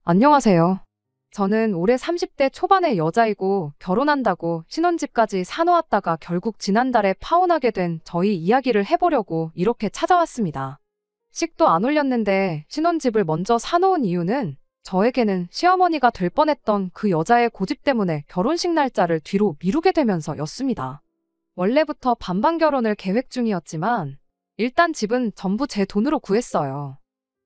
안녕하세요. 저는 올해 30대 초반의 여자이고 결혼한다고 신혼집까지 사놓았다가 결국 지난달에 파혼하게 된 저희 이야기를 해보려고 이렇게 찾아왔습니다. 식도 안 올렸는데 신혼집을 먼저 사놓은 이유는 저에게는 시어머니가 될 뻔했던 그 여자의 고집 때문에 결혼식 날짜를 뒤로 미루게 되면서였습니다. 원래부터 반반 결혼을 계획 중이었지만 일단 집은 전부 제 돈으로 구했어요.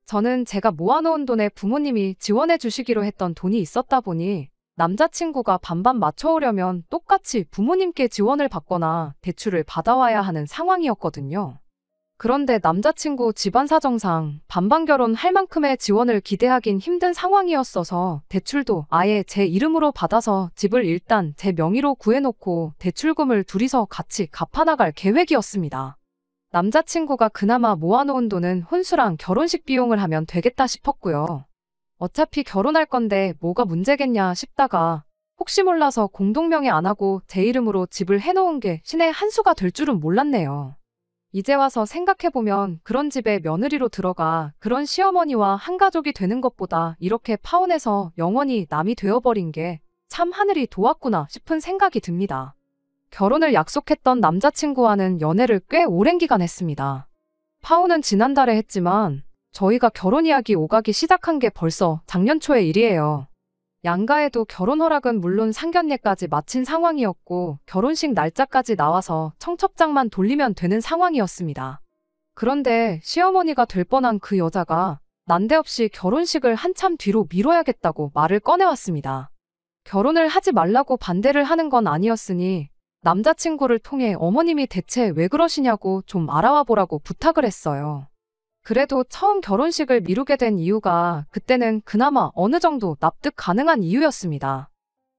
저는 제가 모아놓은 돈에 부모님이 지원해 주시기로 했던 돈이 있었다 보니 남자친구가 반반 맞춰오려면 똑같이 부모님께 지원을 받거나 대출을 받아와야 하는 상황이었거든요. 그런데 남자친구 집안 사정상 반반 결혼할 만큼의 지원을 기대하긴 힘든 상황이었어서 대출도 아예 제 이름으로 받아서 집을 일단 제 명의로 구해놓고 대출금을 둘이서 같이 갚아나갈 계획이었습니다. 남자친구가 그나마 모아놓은 돈은 혼수랑 결혼식 비용을 하면 되겠다 싶었고요. 어차피 결혼할 건데 뭐가 문제겠냐 싶다가 혹시 몰라서 공동명의 안 하고 제 이름으로 집을 해놓은 게 신의 한 수가 될 줄은 몰랐네요. 이제 와서 생각해보면 그런 집에 며느리로 들어가 그런 시어머니와 한 가족이 되는 것보다 이렇게 파혼해서 영원히 남이 되어버린 게 참 하늘이 도왔구나 싶은 생각이 듭니다. 결혼을 약속했던 남자친구와는 연애를 꽤 오랜 기간 했습니다. 파혼은 지난달에 했지만 저희가 결혼 이야기 오가기 시작한 게 벌써 작년 초의 일이에요. 양가에도 결혼 허락은 물론 상견례까지 마친 상황이었고 결혼식 날짜까지 나와서 청첩장만 돌리면 되는 상황이었습니다. 그런데 시어머니가 될 뻔한 그 여자가 난데없이 결혼식을 한참 뒤로 미뤄야겠다고 말을 꺼내왔습니다. 결혼을 하지 말라고 반대를 하는 건 아니었으니 남자친구를 통해 어머님이 대체 왜 그러시냐고 좀 알아와 보라고 부탁을 했어요. 그래도 처음 결혼식을 미루게 된 이유가 그때는 그나마 어느 정도 납득 가능한 이유였습니다.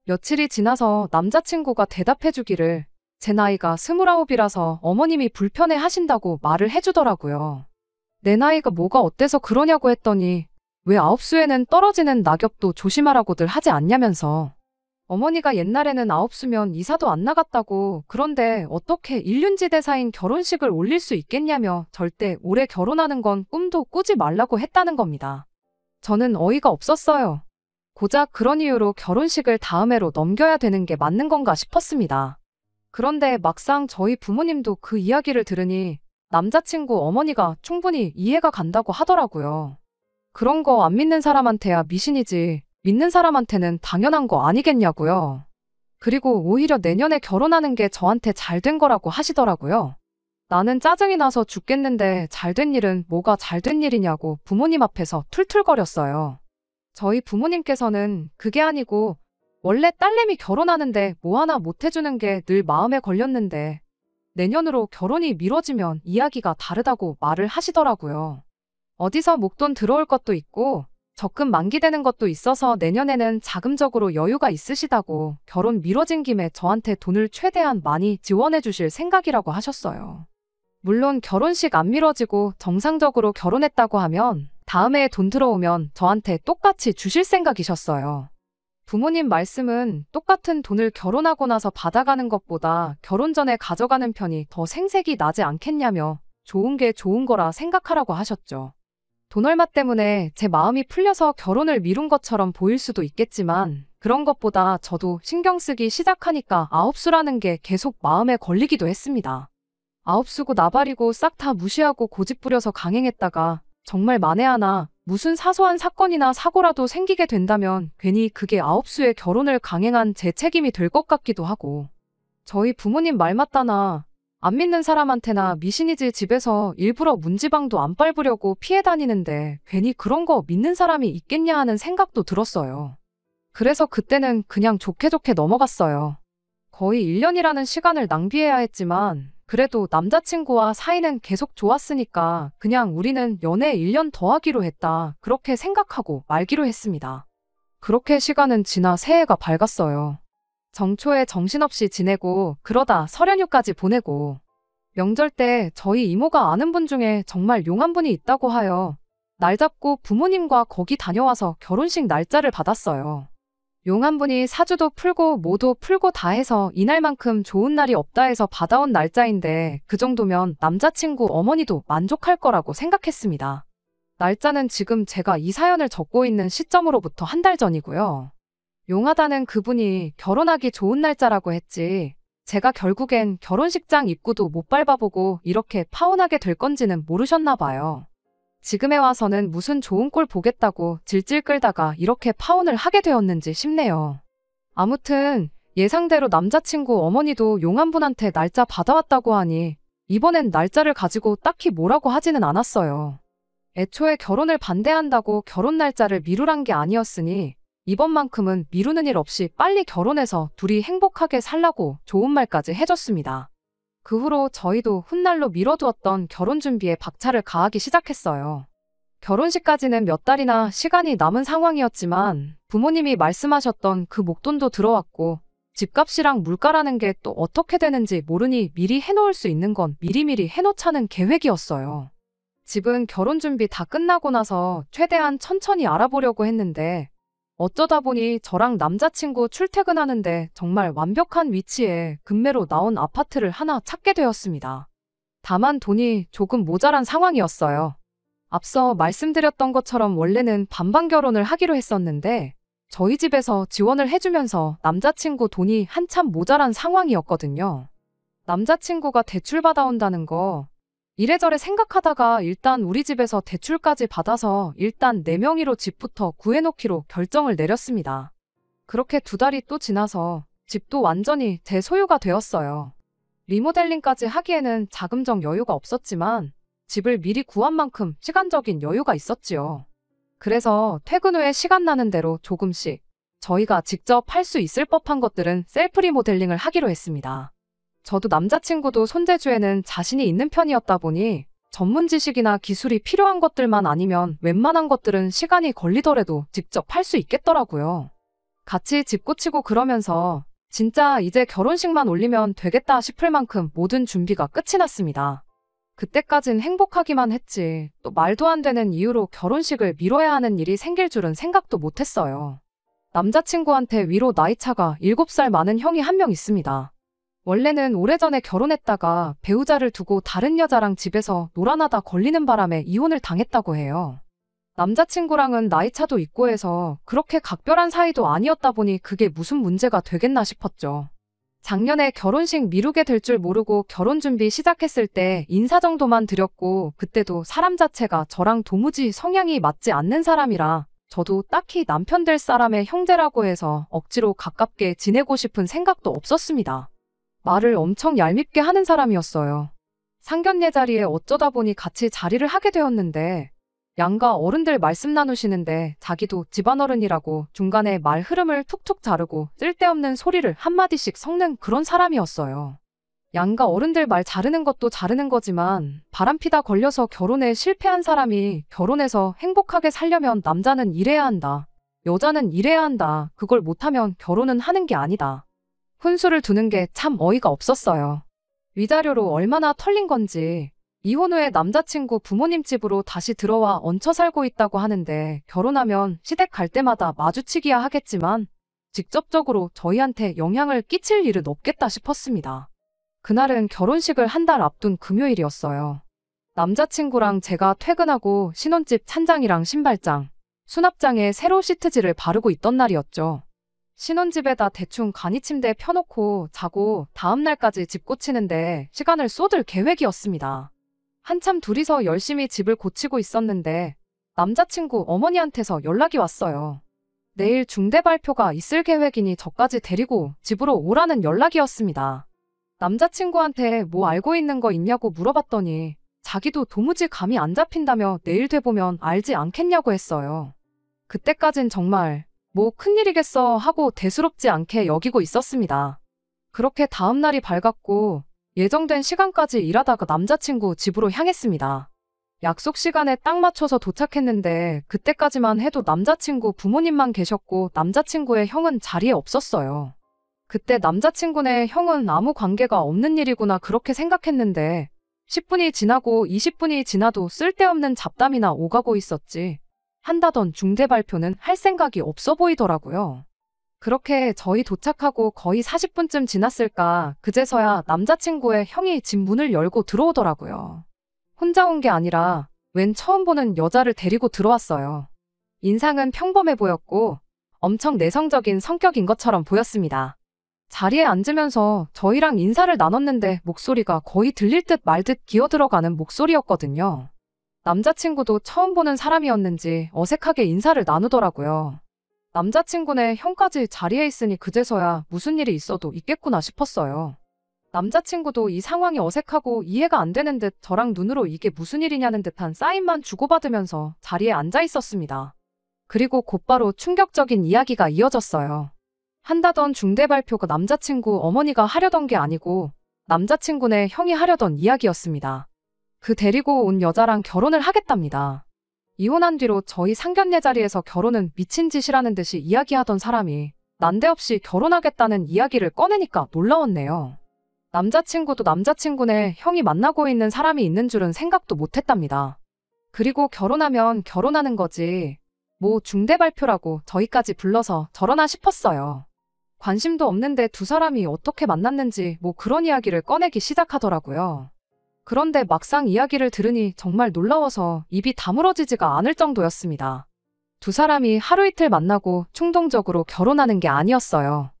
며칠이 지나서 남자친구가 대답해 주기를 제 나이가 29이라서 어머님이 불편해 하신다고 말을 해주더라고요. 내 나이가 뭐가 어때서 그러냐고 했더니 왜 아홉수에는 떨어지는 낙엽도 조심하라고들 하지 않냐면서 어머니가 옛날에는 아홉수면 이사도 안 나갔다고 그런데 어떻게 일륜지대사인 결혼식을 올릴 수 있겠냐며 절대 올해 결혼하는 건 꿈도 꾸지 말라고 했다는 겁니다. 저는 어이가 없었어요. 고작 그런 이유로 결혼식을 다음 해로 넘겨야 되는 게 맞는 건가 싶었습니다. 그런데 막상 저희 부모님도 그 이야기를 들으니 남자친구 어머니가 충분히 이해가 간다고 하더라고요. 그런 거 안 믿는 사람한테야 미신이지 믿는 사람한테는 당연한 거 아니겠냐고요. 그리고 오히려 내년에 결혼하는 게 저한테 잘 된 거라고 하시더라고요. 나는 짜증이 나서 죽겠는데 잘 된 일은 뭐가 잘 된 일이냐고 부모님 앞에서 툴툴거렸어요. 저희 부모님께서는 그게 아니고 원래 딸내미 결혼하는데 뭐 하나 못 해주는 게 늘 마음에 걸렸는데 내년으로 결혼이 미뤄지면 이야기가 다르다고 말을 하시더라고요. 어디서 목돈 들어올 것도 있고 적금 만기되는 것도 있어서 내년에는 자금적으로 여유가 있으시다고 결혼 미뤄진 김에 저한테 돈을 최대한 많이 지원해 주실 생각이라고 하셨어요. 물론 결혼식 안 미뤄지고 정상적으로 결혼했다고 하면 다음 해에 돈 들어오면 저한테 똑같이 주실 생각이셨어요. 부모님 말씀은 똑같은 돈을 결혼하고 나서 받아가는 것보다 결혼 전에 가져가는 편이 더 생색이 나지 않겠냐며 좋은 게 좋은 거라 생각하라고 하셨죠. 돈 얼마 때문에 제 마음이 풀려서 결혼을 미룬 것처럼 보일 수도 있겠지만 그런 것보다 저도 신경 쓰기 시작하니까 아홉수라는 게 계속 마음에 걸리기도 했습니다. 아홉수고 나발이고 싹 다 무시하고 고집 부려서 강행했다가 정말 만에 하나 무슨 사소한 사건이나 사고라도 생기게 된다면 괜히 그게 아홉수의 결혼을 강행한 제 책임이 될 것 같기도 하고 저희 부모님 말 맞다나 안 믿는 사람한테나 미신이지 집에서 일부러 문지방도 안 밟으려고 피해 다니는데 괜히 그런 거 믿는 사람이 있겠냐 하는 생각도 들었어요. 그래서 그때는 그냥 좋게 좋게 넘어갔어요. 거의 1년이라는 시간을 낭비해야 했지만 그래도 남자친구와 사이는 계속 좋았으니까 그냥 우리는 연애 1년 더 하기로 했다 그렇게 생각하고 말기로 했습니다. 그렇게 시간은 지나 새해가 밝았어요. 정초에 정신없이 지내고 그러다 설연휴까지 보내고 명절 때 저희 이모가 아는 분 중에 정말 용한 분이 있다고 하여 날 잡고 부모님과 거기 다녀와서 결혼식 날짜를 받았어요. 용한 분이 사주도 풀고 뭐도 풀고 다 해서 이날만큼 좋은 날이 없다 해서 받아온 날짜인데 그 정도면 남자친구 어머니도 만족할 거라고 생각했습니다. 날짜는 지금 제가 이 사연을 적고 있는 시점으로부터 한 달 전이고요. 용하다는 그분이 결혼하기 좋은 날짜라고 했지, 제가 결국엔 결혼식장 입구도 못 밟아보고 이렇게 파혼하게 될 건지는 모르셨나 봐요. 지금에 와서는 무슨 좋은 꼴 보겠다고 질질 끌다가 이렇게 파혼을 하게 되었는지 싶네요. 아무튼 예상대로 남자친구 어머니도 용한분한테 날짜 받아왔다고 하니 이번엔 날짜를 가지고 딱히 뭐라고 하지는 않았어요. 애초에 결혼을 반대한다고 결혼 날짜를 미루란 게 아니었으니 이번만큼은 미루는 일 없이 빨리 결혼해서 둘이 행복하게 살라고 좋은 말까지 해줬습니다. 그 후로 저희도 훗날로 미뤄두었던 결혼 준비에 박차를 가하기 시작했어요. 결혼식까지는 몇 달이나 시간이 남은 상황이었지만 부모님이 말씀하셨던 그 목돈도 들어왔고 집값이랑 물가라는 게 또 어떻게 되는지 모르니 미리 해놓을 수 있는 건 미리미리 해놓자는 계획이었어요. 집은 결혼 준비 다 끝나고 나서 최대한 천천히 알아보려고 했는데 어쩌다 보니 저랑 남자친구 출퇴근하는데 정말 완벽한 위치에 급매로 나온 아파트를 하나 찾게 되었습니다. 다만 돈이 조금 모자란 상황이었어요. 앞서 말씀드렸던 것처럼 원래는 반반 결혼을 하기로 했었는데 저희 집에서 지원을 해주면서 남자친구 돈이 한참 모자란 상황이었거든요. 남자친구가 대출 받아온다는 거 이래저래 생각하다가 일단 우리 집에서 대출까지 받아서 일단 내 명의로 집부터 구해놓기로 결정을 내렸습니다. 그렇게 2달이 또 지나서 집도 완전히 제 소유가 되었어요. 리모델링까지 하기에는 자금적 여유가 없었지만 집을 미리 구한 만큼 시간적인 여유가 있었지요. 그래서 퇴근 후에 시간 나는 대로 조금씩 저희가 직접 할 수 있을 법한 것들은 셀프 리모델링을 하기로 했습니다. 저도 남자친구도 손재주에는 자신이 있는 편이었다 보니 전문 지식이나 기술이 필요한 것들만 아니면 웬만한 것들은 시간이 걸리더라도 직접 할 수 있겠더라고요. 같이 집 고치고 그러면서 진짜 이제 결혼식만 올리면 되겠다 싶을 만큼 모든 준비가 끝이 났습니다. 그때까진 행복하기만 했지 또 말도 안 되는 이유로 결혼식을 미뤄야 하는 일이 생길 줄은 생각도 못했어요. 남자친구한테 위로 나이차가 7살 많은 형이 한 명 있습니다. 원래는 오래전에 결혼했다가 배우자를 두고 다른 여자랑 집에서 놀아나다 걸리는 바람에 이혼을 당했다고 해요. 남자친구랑은 나이차도 있고 해서 그렇게 각별한 사이도 아니었다 보니 그게 무슨 문제가 되겠나 싶었죠. 작년에 결혼식 미루게 될 줄 모르고 결혼 준비 시작했을 때 인사 정도만 드렸고 그때도 사람 자체가 저랑 도무지 성향이 맞지 않는 사람이라 저도 딱히 남편 될 사람의 형제라고 해서 억지로 가깝게 지내고 싶은 생각도 없었습니다. 말을 엄청 얄밉게 하는 사람이었어요. 상견례 자리에 어쩌다 보니 같이 자리를 하게 되었는데 양가 어른들 말씀 나누시는데 자기도 집안어른이라고 중간에 말 흐름을 툭툭 자르고 쓸데없는 소리를 한마디씩 섞는 그런 사람이었어요. 양가 어른들 말 자르는 것도 자르는 거지만 바람피다 걸려서 결혼에 실패한 사람이 결혼해서 행복하게 살려면 남자는 이래야 한다. 여자는 이래야 한다. 그걸 못하면 결혼은 하는 게 아니다. 혼수를 두는 게 참 어이가 없었어요. 위자료로 얼마나 털린 건지 이혼 후에 남자친구 부모님 집으로 다시 들어와 얹혀 살고 있다고 하는데 결혼하면 시댁 갈 때마다 마주치기야 하겠지만 직접적으로 저희한테 영향을 끼칠 일은 없겠다 싶었습니다. 그날은 결혼식을 한 달 앞둔 금요일이었어요. 남자친구랑 제가 퇴근하고 신혼집 찬장이랑 신발장, 수납장에 새로 시트지를 바르고 있던 날이었죠. 신혼집에다 대충 간이 침대 펴놓고 자고 다음날까지 집 고치는데 시간을 쏟을 계획이었습니다. 한참 둘이서 열심히 집을 고치고 있었는데 남자친구 어머니한테서 연락이 왔어요. 내일 중대 발표가 있을 계획이니 저까지 데리고 집으로 오라는 연락이었습니다. 남자친구한테 뭐 알고 있는 거 있냐고 물어봤더니 자기도 도무지 감이 안 잡힌다며 내일 돼보면 알지 않겠냐고 했어요. 그때까진 정말 뭐 큰일이겠어 하고 대수롭지 않게 여기고 있었습니다. 그렇게 다음날이 밝았고 예정된 시간까지 일하다가 남자친구 집으로 향했습니다. 약속 시간에 딱 맞춰서 도착했는데 그때까지만 해도 남자친구 부모님만 계셨고 남자친구의 형은 자리에 없었어요. 그때 남자친구네 형은 아무 관계가 없는 일이구나 그렇게 생각했는데 10분이 지나고 20분이 지나도 쓸데없는 잡담이나 오가고 있었지. 한다던 중대 발표는 할 생각이 없어 보이더라고요. 그렇게 저희 도착하고 거의 40분쯤 지났을까 그제서야 남자친구의 형이 집 문을 열고 들어오더라고요. 혼자 온 게 아니라 웬 처음 보는 여자를 데리고 들어왔어요. 인상은 평범해 보였고 엄청 내성적인 성격인 것처럼 보였습니다. 자리에 앉으면서 저희랑 인사를 나눴는데 목소리가 거의 들릴 듯 말 듯 기어들어가는 목소리였거든요. 남자친구도 처음 보는 사람이었는지 어색하게 인사를 나누더라고요. 남자친구네 형까지 자리에 있으니 그제서야 무슨 일이 있어도 있겠구나 싶었어요. 남자친구도 이 상황이 어색하고 이해가 안 되는 듯 저랑 눈으로 이게 무슨 일이냐는 듯한 사인만 주고받으면서 자리에 앉아 있었습니다. 그리고 곧바로 충격적인 이야기가 이어졌어요. 한다던 중대 발표가 남자친구 어머니가 하려던 게 아니고 남자친구네 형이 하려던 이야기였습니다. 그 데리고 온 여자랑 결혼을 하겠답니다. 이혼한 뒤로 저희 상견례 자리에서 결혼은 미친 짓이라는 듯이 이야기하던 사람이 난데없이 결혼하겠다는 이야기를 꺼내니까 놀라웠네요. 남자친구도 남자친구네 형이 만나고 있는 사람이 있는 줄은 생각도 못했답니다. 그리고 결혼하면 결혼하는 거지. 뭐 중대 발표라고 저희까지 불러서 저러나 싶었어요. 관심도 없는데 두 사람이 어떻게 만났는지 뭐 그런 이야기를 꺼내기 시작하더라고요. 그런데 막상 이야기를 들으니 정말 놀라워서 입이 다물어지지가 않을 정도였습니다. 두 사람이 하루 이틀 만나고 충동적으로 결혼하는 게 아니었어요.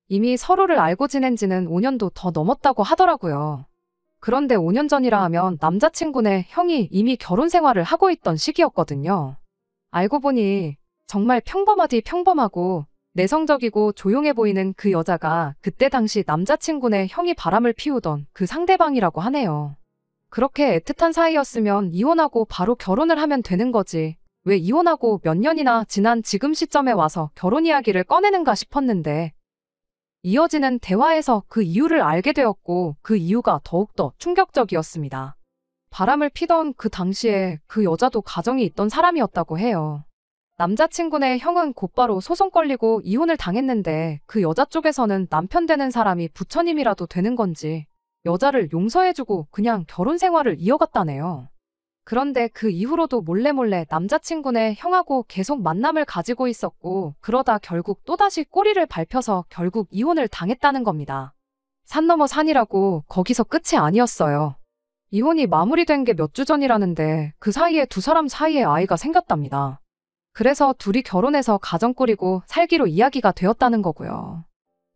이미 서로를 알고 지낸 지는 5년도 더 넘었다고 하더라고요. 그런데 5년 전이라 하면 남자친구네 형이 이미 결혼 생활을 하고 있던 시기였거든요. 알고 보니 정말 평범하디 평범하고 내성적이고 조용해 보이는 그 여자가 그때 당시 남자친구네 형이 바람을 피우던 그 상대방이라고 하네요. 그렇게 애틋한 사이였으면 이혼하고 바로 결혼을 하면 되는 거지. 왜 이혼하고 몇 년이나 지난 지금 시점에 와서 결혼 이야기를 꺼내는가 싶었는데 이어지는 대화에서 그 이유를 알게 되었고 그 이유가 더욱더 충격적이었습니다. 바람을 피던 그 당시에 그 여자도 가정이 있던 사람이었다고 해요. 남자친구네 형은 곧바로 소송 걸리고 이혼을 당했는데 그 여자 쪽에서는 남편 되는 사람이 부처님이라도 되는 건지 여자를 용서해주고 그냥 결혼 생활을 이어갔다네요. 그런데 그 이후로도 몰래 남자친구네 형하고 계속 만남을 가지고 있었고 그러다 결국 또다시 꼬리를 밟혀서 결국 이혼을 당했다는 겁니다. 산 넘어 산이라고 거기서 끝이 아니었어요. 이혼이 마무리된 게 몇 주 전이라는데 그 사이에 두 사람 사이에 아이가 생겼답니다. 그래서 둘이 결혼해서 가정 꾸리고 살기로 이야기가 되었다는 거고요.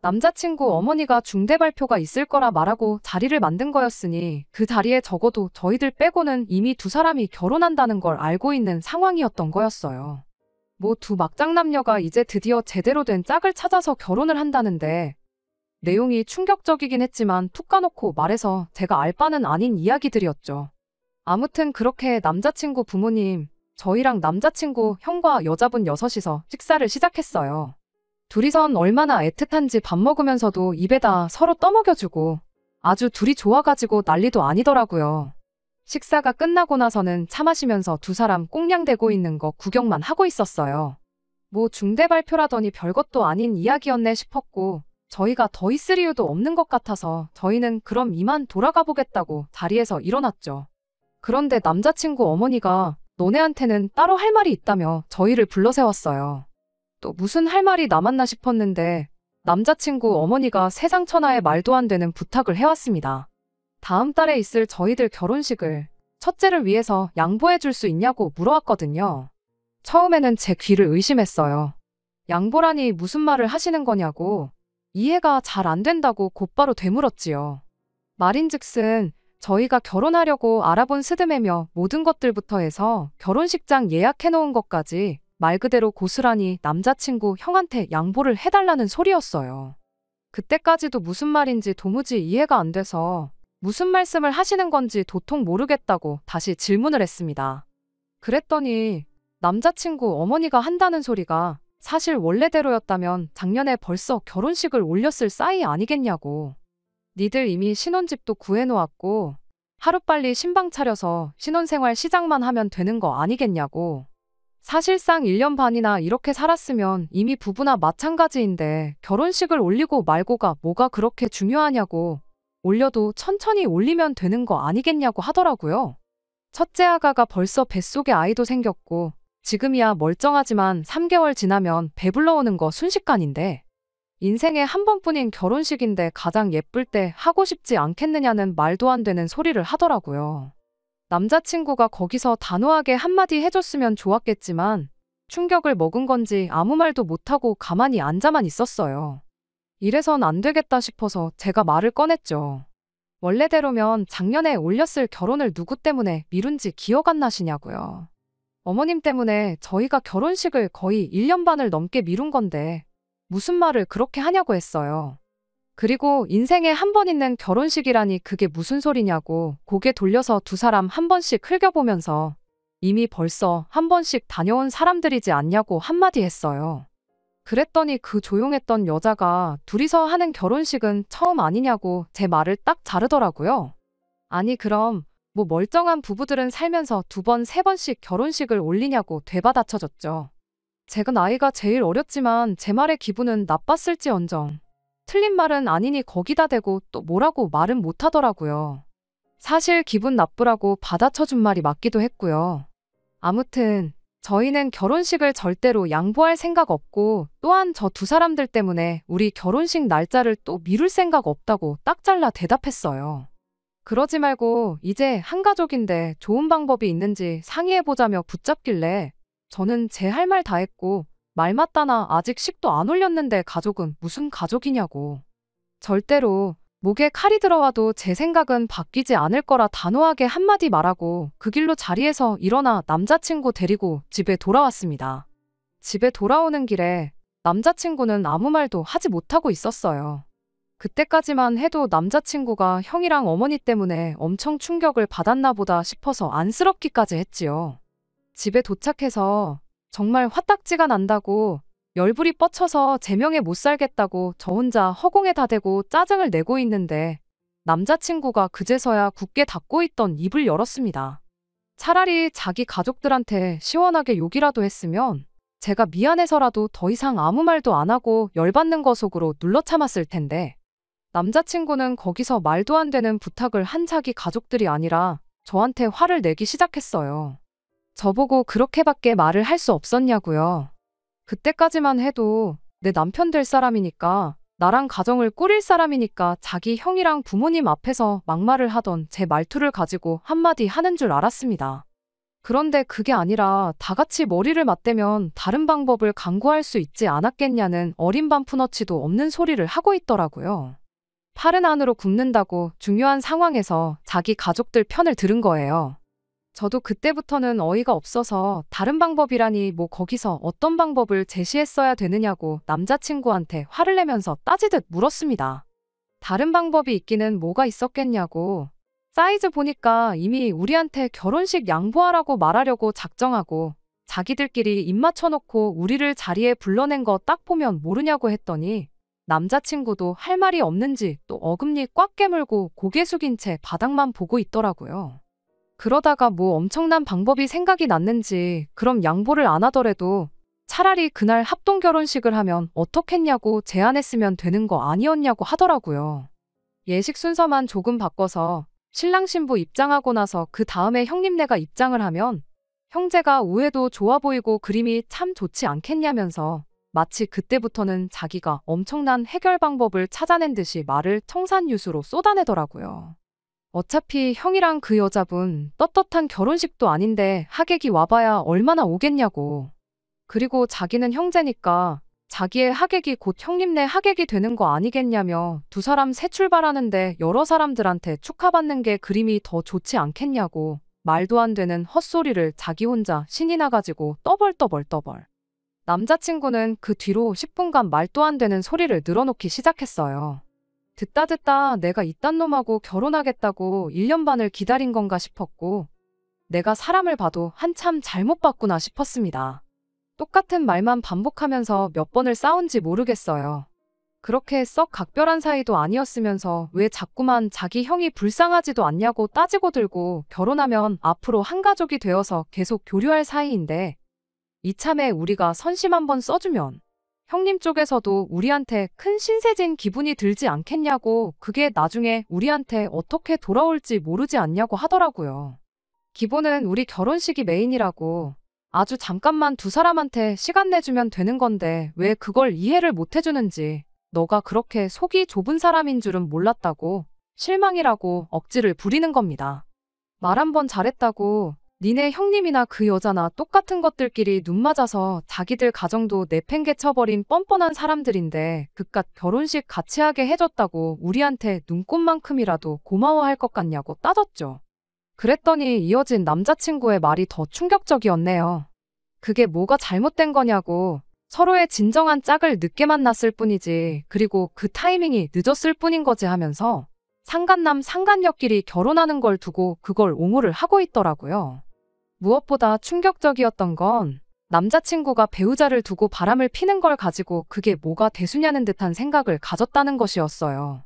남자친구 어머니가 중대 발표가 있을 거라 말하고 자리를 만든 거였으니 그 자리에 적어도 저희들 빼고는 이미 두 사람이 결혼한다는 걸 알고 있는 상황이었던 거였어요. 뭐 두 막장남녀가 이제 드디어 제대로 된 짝을 찾아서 결혼을 한다는데 내용이 충격적이긴 했지만 툭 까놓고 말해서 제가 알 바는 아닌 이야기들이었죠. 아무튼 그렇게 남자친구 부모님, 저희랑 남자친구 형과 여자분 6이서 식사를 시작했어요. 둘이선 얼마나 애틋한지 밥 먹으면서도 입에다 서로 떠먹여주고 아주 둘이 좋아가지고 난리도 아니더라고요. 식사가 끝나고 나서는 차 마시면서 두 사람 꽁냥대고 있는 거 구경만 하고 있었어요. 뭐 중대 발표라더니 별것도 아닌 이야기였네 싶었고 저희가 더 있을 이유도 없는 것 같아서 저희는 그럼 이만 돌아가 보겠다고 자리에서 일어났죠. 그런데 남자친구 어머니가 너네한테는 따로 할 말이 있다며 저희를 불러세웠어요. 또 무슨 할 말이 남았나 싶었는데 남자친구 어머니가 세상천하에 말도 안 되는 부탁을 해왔습니다. 다음 달에 있을 저희들 결혼식을 첫째를 위해서 양보해 줄 수 있냐고 물어왔거든요. 처음에는 제 귀를 의심했어요. 양보라니 무슨 말을 하시는 거냐고 이해가 잘 안 된다고 곧바로 되물었지요. 말인즉슨 저희가 결혼하려고 알아본 스드메며 모든 것들부터 해서 결혼식장 예약해놓은 것까지 말 그대로 고스란히 남자친구 형한테 양보를 해달라는 소리였어요. 그때까지도 무슨 말인지 도무지 이해가 안 돼서 무슨 말씀을 하시는 건지 도통 모르겠다고 다시 질문을 했습니다. 그랬더니 남자친구 어머니가 한다는 소리가 사실 원래대로였다면 작년에 벌써 결혼식을 올렸을 싸이 아니겠냐고. 니들 이미 신혼집도 구해놓았고 하루빨리 신방 차려서 신혼생활 시작만 하면 되는 거 아니겠냐고. 사실상 1년 반이나 이렇게 살았으면 이미 부부나 마찬가지인데 결혼식을 올리고 말고가 뭐가 그렇게 중요하냐고. 올려도 천천히 올리면 되는 거 아니겠냐고 하더라고요. 첫째 아가가 벌써 뱃속에 아이도 생겼고 지금이야 멀쩡하지만 3개월 지나면 배불러 오는 거 순식간인데 인생에 한 번뿐인 결혼식인데 가장 예쁠 때 하고 싶지 않겠느냐는 말도 안 되는 소리를 하더라고요. 남자친구가 거기서 단호하게 한마디 해줬으면 좋았겠지만 충격을 먹은 건지 아무 말도 못하고 가만히 앉아만 있었어요. 이래선 안 되겠다 싶어서 제가 말을 꺼냈죠. 원래대로면 작년에 올렸을 결혼을 누구 때문에 미룬지 기억 안 나시냐고요. 어머님 때문에 저희가 결혼식을 거의 1년 반을 넘게 미룬 건데 무슨 말을 그렇게 하냐고 했어요. 그리고 인생에 한 번 있는 결혼식이라니 그게 무슨 소리냐고 고개 돌려서 두 사람 한 번씩 흘겨보면서 이미 벌써 한 번씩 다녀온 사람들이지 않냐고 한마디 했어요. 그랬더니 그 조용했던 여자가 둘이서 하는 결혼식은 처음 아니냐고 제 말을 딱 자르더라고요. 아니 그럼 뭐 멀쩡한 부부들은 살면서 두 번, 세 번씩 결혼식을 올리냐고 되받아쳐졌죠. 제가 나이가 제일 어렸지만 제 말의 기분은 나빴을지언정. 틀린 말은 아니니 거기다 대고 또 뭐라고 말은 못하더라고요. 사실 기분 나쁘라고 받아쳐준 말이 맞기도 했고요. 아무튼 저희는 결혼식을 절대로 양보할 생각 없고 또한 저 두 사람들 때문에 우리 결혼식 날짜를 또 미룰 생각 없다고 딱 잘라 대답했어요. 그러지 말고 이제 한 가족인데 좋은 방법이 있는지 상의해보자며 붙잡길래 저는 제 할 말 다 했고 말 맞다나 아직 식도 안 올렸는데 가족은 무슨 가족이냐고. 절대로 목에 칼이 들어와도 제 생각은 바뀌지 않을 거라 단호하게 한마디 말하고 그 길로 자리에서 일어나 남자친구 데리고 집에 돌아왔습니다. 집에 돌아오는 길에 남자친구는 아무 말도 하지 못하고 있었어요. 그때까지만 해도 남자친구가 형이랑 어머니 때문에 엄청 충격을 받았나 보다 싶어서 안쓰럽기까지 했지요. 집에 도착해서 정말 화딱지가 난다고 열불이 뻗쳐서 제명에 못 살겠다고 저 혼자 허공에 다 대고 짜증을 내고 있는데 남자친구가 그제서야 굳게 닫고 있던 입을 열었습니다. 차라리 자기 가족들한테 시원하게 욕이라도 했으면 제가 미안해서라도 더 이상 아무 말도 안 하고 열받는 거 속으로 눌러 참았을 텐데 남자친구는 거기서 말도 안 되는 부탁을 한 자기 가족들이 아니라 저한테 화를 내기 시작했어요. 저보고 그렇게밖에 말을 할 수 없었냐고요. 그때까지만 해도 내 남편 될 사람이니까 나랑 가정을 꾸릴 사람이니까 자기 형이랑 부모님 앞에서 막말을 하던 제 말투를 가지고 한마디 하는 줄 알았습니다. 그런데 그게 아니라 다 같이 머리를 맞대면 다른 방법을 강구할 수 있지 않았겠냐는 어린 반푼어치도 없는 소리를 하고 있더라고요. 팔은 안으로 굽는다고 중요한 상황에서 자기 가족들 편을 들은 거예요. 저도 그때부터는 어이가 없어서 다른 방법이라니 뭐 거기서 어떤 방법을 제시했어야 되느냐고 남자친구한테 화를 내면서 따지듯 물었습니다. 다른 방법이 있기는 뭐가 있었겠냐고. 사이즈 보니까 이미 우리한테 결혼식 양보하라고 말하려고 작정하고 자기들끼리 입 맞춰놓고 우리를 자리에 불러낸 거 딱 보면 모르냐고 했더니 남자친구도 할 말이 없는지 또 어금니 꽉 깨물고 고개 숙인 채 바닥만 보고 있더라고요. 그러다가 뭐 엄청난 방법이 생각이 났는지 그럼 양보를 안 하더라도 차라리 그날 합동 결혼식을 하면 어떻겠냐고 제안했으면 되는 거 아니었냐고 하더라고요. 예식 순서만 조금 바꿔서 신랑 신부 입장하고 나서 그 다음에 형님네가 입장을 하면 형제가 우애도 좋아 보이고 그림이 참 좋지 않겠냐면서 마치 그때부터는 자기가 엄청난 해결 방법을 찾아낸 듯이 말을 청산유수로 쏟아내더라고요. 어차피 형이랑 그 여자분 떳떳한 결혼식도 아닌데 하객이 와봐야 얼마나 오겠냐고. 그리고 자기는 형제니까 자기의 하객이 곧 형님네 하객이 되는 거 아니겠냐며 두 사람 새 출발하는데 여러 사람들한테 축하받는 게 그림이 더 좋지 않겠냐고 말도 안 되는 헛소리를 자기 혼자 신이 나가지고 떠벌떠벌. 남자친구는 그 뒤로 10분간 말도 안 되는 소리를 늘어놓기 시작했어요. 듣다 내가 이딴 놈하고 결혼하겠다고 1년 반을 기다린 건가 싶었고 내가 사람을 봐도 한참 잘못 봤구나 싶었습니다. 똑같은 말만 반복하면서 몇 번을 싸운지 모르겠어요. 그렇게 썩 각별한 사이도 아니었으면서 왜 자꾸만 자기 형이 불쌍하지도 않냐고 따지고 들고 결혼하면 앞으로 한 가족이 되어서 계속 교류할 사이인데 이참에 우리가 선심 한번 써주면 형님 쪽에서도 우리한테 큰 신세진 기분이 들지 않겠냐고 그게 나중에 우리한테 어떻게 돌아올지 모르지 않냐고 하더라고요. 기본은 우리 결혼식이 메인이라고 아주 잠깐만 두 사람한테 시간 내주면 되는 건데 왜 그걸 이해를 못 해주는지 너가 그렇게 속이 좁은 사람인 줄은 몰랐다고 실망이라고 억지를 부리는 겁니다. 말 한 번 잘했다고 니네 형님이나 그 여자나 똑같은 것들끼리 눈 맞아서 자기들 가정도 내팽개쳐버린 뻔뻔한 사람들인데 그깟 결혼식 같이 하게 해줬다고 우리한테 눈꽃만큼이라도 고마워할 것 같냐고 따졌죠. 그랬더니 이어진 남자친구의 말이 더 충격적이었네요. 그게 뭐가 잘못된 거냐고, 서로의 진정한 짝을 늦게 만났을 뿐이지, 그리고 그 타이밍이 늦었을 뿐인 거지 하면서 상간남 상간녀끼리 결혼하는 걸 두고 그걸 옹호를 하고 있더라고요. 무엇보다 충격적이었던 건 남자친구가 배우자를 두고 바람을 피는 걸 가지고 그게 뭐가 대수냐는 듯한 생각을 가졌다는 것이었어요.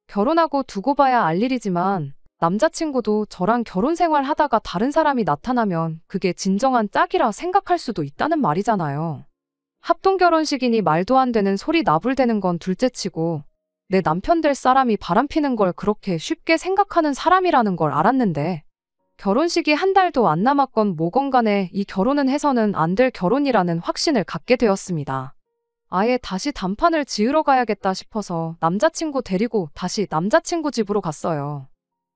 결혼하고 두고 봐야 알 일이지만 남자친구도 저랑 결혼 생활 하다가 다른 사람이 나타나면 그게 진정한 짝이라 생각할 수도 있다는 말이잖아요. 합동결혼식이니 말도 안 되는 소리 나불대는 건 둘째치고 내 남편 될 사람이 바람피는 걸 그렇게 쉽게 생각하는 사람이라는 걸 알았는데 결혼식이 한 달도 안 남았건 뭐건 간에 이 결혼은 해서는 안 될 결혼이라는 확신을 갖게 되었습니다. 아예 다시 단판을 지으러 가야겠다 싶어서 남자친구 데리고 다시 남자친구 집으로 갔어요.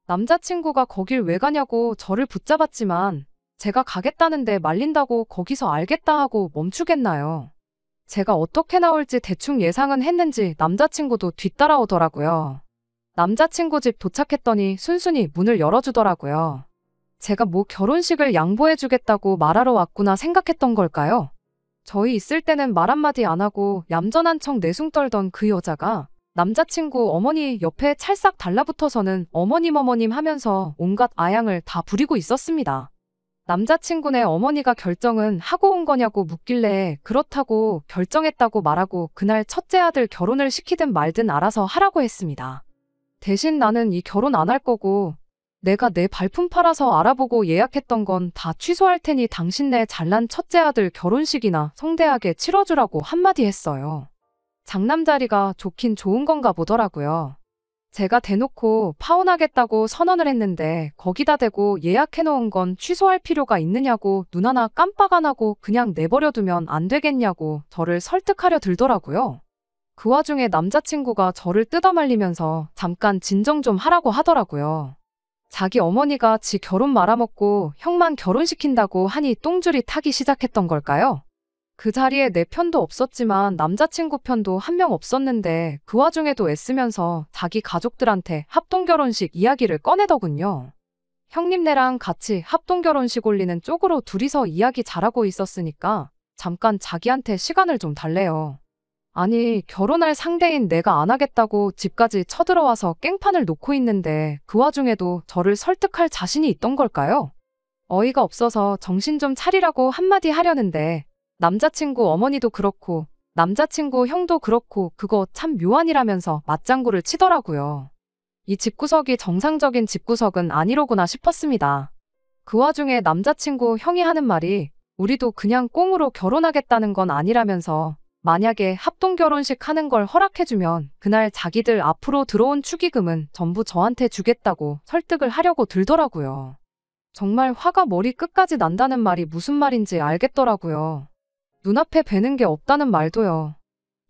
남자친구가 거길 왜 가냐고 저를 붙잡았지만 제가 가겠다는데 말린다고 거기서 알겠다 하고 멈추겠나요? 제가 어떻게 나올지 대충 예상은 했는지 남자친구도 뒤따라오더라고요. 남자친구 집 도착했더니 순순히 문을 열어주더라고요. 제가 뭐 결혼식을 양보해주겠다고 말하러 왔구나 생각했던 걸까요? 저희 있을 때는 말 한마디 안 하고 얌전한 척 내숭 떨던 그 여자가 남자친구 어머니 옆에 찰싹 달라붙어서는 어머님 하면서 온갖 아양을 다 부리고 있었습니다. 남자친구네 어머니가 결정은 하고 온 거냐고 묻길래 그렇다고 결정했다고 말하고 그날 첫째 아들 결혼을 시키든 말든 알아서 하라고 했습니다. 대신 나는 이 결혼 안 할 거고 내가 내 발품 팔아서 알아보고 예약했던 건 다 취소할 테니 당신네 잘난 첫째 아들 결혼식이나 성대하게 치러주라고 한마디 했어요. 장남자리가 좋긴 좋은 건가 보더라고요. 제가 대놓고 파혼하겠다고 선언을 했는데 거기다 대고 예약해놓은 건 취소할 필요가 있느냐고 눈 하나 깜빡 안 하고 그냥 내버려두면 안 되겠냐고 저를 설득하려 들더라고요. 그 와중에 남자친구가 저를 뜯어말리면서 잠깐 진정 좀 하라고 하더라고요. 자기 어머니가 지 결혼 말아먹고 형만 결혼시킨다고 하니 똥줄이 타기 시작했던 걸까요? 그 자리에 내 편도 없었지만 남자친구 편도 한 명 없었는데 그 와중에도 애쓰면서 자기 가족들한테 합동결혼식 이야기를 꺼내더군요. 형님네랑 같이 합동결혼식 올리는 쪽으로 둘이서 이야기 잘하고 있었으니까 잠깐 자기한테 시간을 좀 달래요. 아니, 결혼할 상대인 내가 안 하겠다고 집까지 쳐들어와서 깽판을 놓고 있는데 그 와중에도 저를 설득할 자신이 있던 걸까요? 어이가 없어서 정신 좀 차리라고 한마디 하려는데 남자친구 어머니도 그렇고 남자친구 형도 그렇고 그거 참 묘한이라면서 맞장구를 치더라고요. 이 집구석이 정상적인 집구석은 아니로구나 싶었습니다. 그 와중에 남자친구 형이 하는 말이 우리도 그냥 꽁으로 결혼하겠다는 건 아니라면서 만약에 합동결혼식 하는 걸 허락해주면 그날 자기들 앞으로 들어온 축의금은 전부 저한테 주겠다고 설득을 하려고 들더라고요. 정말 화가 머리 끝까지 난다는 말이 무슨 말인지 알겠더라고요. 눈앞에 뵈는 게 없다는 말도요.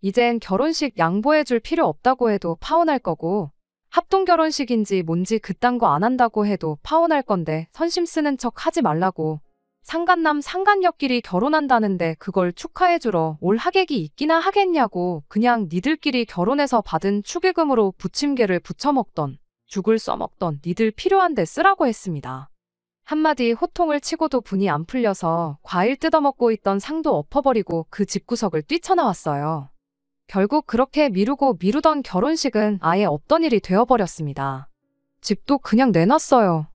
이젠 결혼식 양보해줄 필요 없다고 해도 파혼할 거고 합동결혼식인지 뭔지 그딴 거 안 한다고 해도 파혼할 건데 선심 쓰는 척 하지 말라고 상간남 상간녀끼리 결혼한다는데 그걸 축하해주러 올 하객이 있기나 하겠냐고 그냥 니들끼리 결혼해서 받은 축의금으로 부침개를 부쳐먹던 죽을 써먹던 니들 필요한데 쓰라고 했습니다. 한마디 호통을 치고도 분이 안 풀려서 과일 뜯어먹고 있던 상도 엎어버리고 그 집구석을 뛰쳐나왔어요. 결국 그렇게 미루던 결혼식은 아예 없던 일이 되어버렸습니다. 집도 그냥 내놨어요.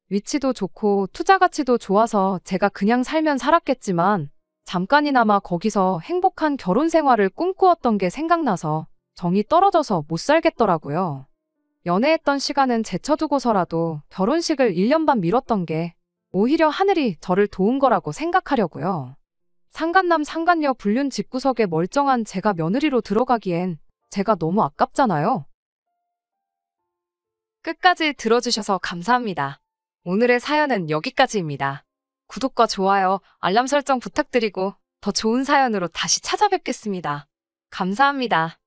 위치도 좋고 투자 가치도 좋아서 제가 그냥 살면 살았겠지만 잠깐이나마 거기서 행복한 결혼 생활을 꿈꾸었던 게 생각나서 정이 떨어져서 못 살겠더라고요. 연애했던 시간은 제쳐두고서라도 결혼식을 1년 반 미뤘던 게 오히려 하늘이 저를 도운 거라고 생각하려고요. 상간남 상간녀 불륜 집구석에 멀쩡한 제가 며느리로 들어가기엔 제가 너무 아깝잖아요. 끝까지 들어주셔서 감사합니다. 오늘의 사연은 여기까지입니다. 구독과 좋아요, 알람 설정 부탁드리고 더 좋은 사연으로 다시 찾아뵙겠습니다. 감사합니다.